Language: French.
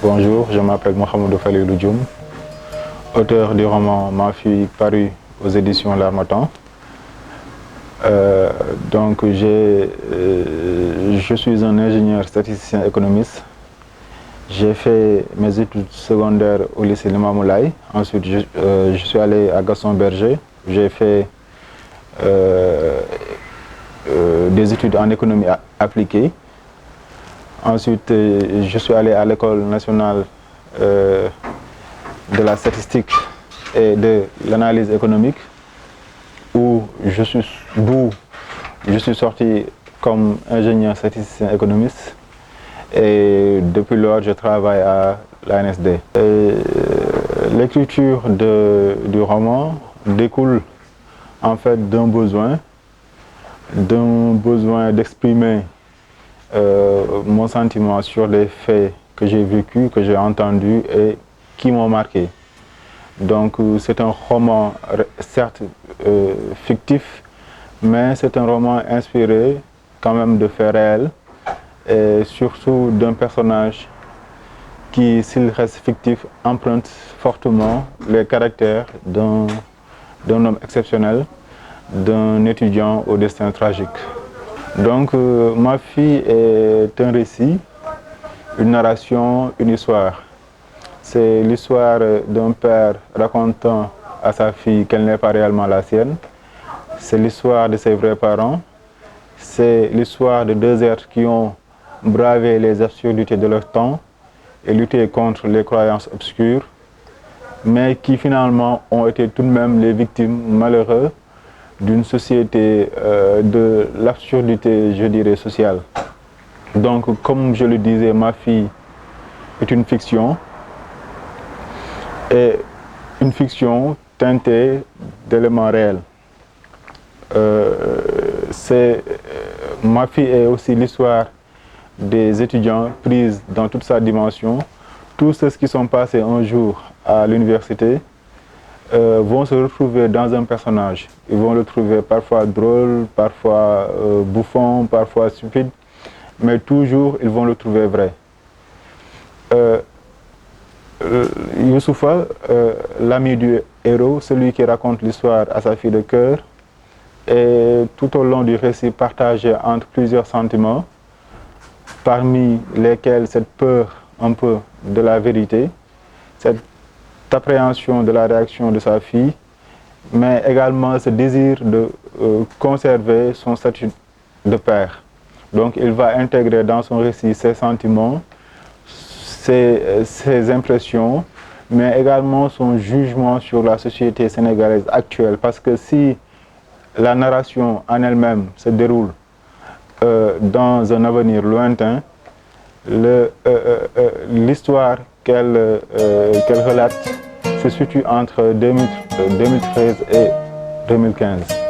Bonjour, je m'appelle Mohamedou Falilou Dioum, auteur du roman Ma fille paru aux éditions L'Harmattan. Je suis un ingénieur statisticien économiste. J'ai fait mes études secondaires au lycée Limamoulaye. Ensuite, je suis allé à Gaston Berger. J'ai fait des études en économie appliquée. Ensuite, je suis allé à l'École nationale de la statistique et de l'analyse économique, d'où je suis sorti comme ingénieur statisticien économiste. Et depuis lors, je travaille à l'ANSD. L'écriture du roman découle en fait d'un besoin d'exprimer mon sentiment sur les faits que j'ai vécus, que j'ai entendus et qui m'ont marqué. Donc c'est un roman certes fictif, mais c'est un roman inspiré quand même de faits réels et surtout d'un personnage qui, s'il reste fictif, emprunte fortement les caractères d'un homme exceptionnel, d'un étudiant au destin tragique. Donc, Ma fille est un récit, une narration, une histoire. C'est l'histoire d'un père racontant à sa fille qu'elle n'est pas réellement la sienne. C'est l'histoire de ses vrais parents. C'est l'histoire de deux êtres qui ont bravé les absurdités de leur temps et lutté contre les croyances obscures, mais qui finalement ont été tout de même les victimes malheureuses d'une société de l'absurdité, je dirais, sociale. Donc, comme je le disais, Ma fille est une fiction, et une fiction teintée d'éléments réels. Ma fille est aussi l'histoire des étudiants prises dans toute sa dimension. Tous ceux qui sont passés un jour à l'université vont se retrouver dans un personnage. Ils vont le trouver parfois drôle, parfois bouffon, parfois stupide, mais toujours ils vont le trouver vrai. Youssoufa, l'ami du héros, celui qui raconte l'histoire à sa fille de cœur, est tout au long du récit partagé entre plusieurs sentiments, parmi lesquels cette peur un peu de la vérité, cette appréhension de la réaction de sa fille, mais également ce désir de conserver son statut de père. Donc il va intégrer dans son récit ses sentiments, ses impressions, mais également son jugement sur la société sénégalaise actuelle. Parce que si la narration en elle-même se déroule dans un avenir lointain, l'histoire qu'elle relate se situe entre 2013 et 2015.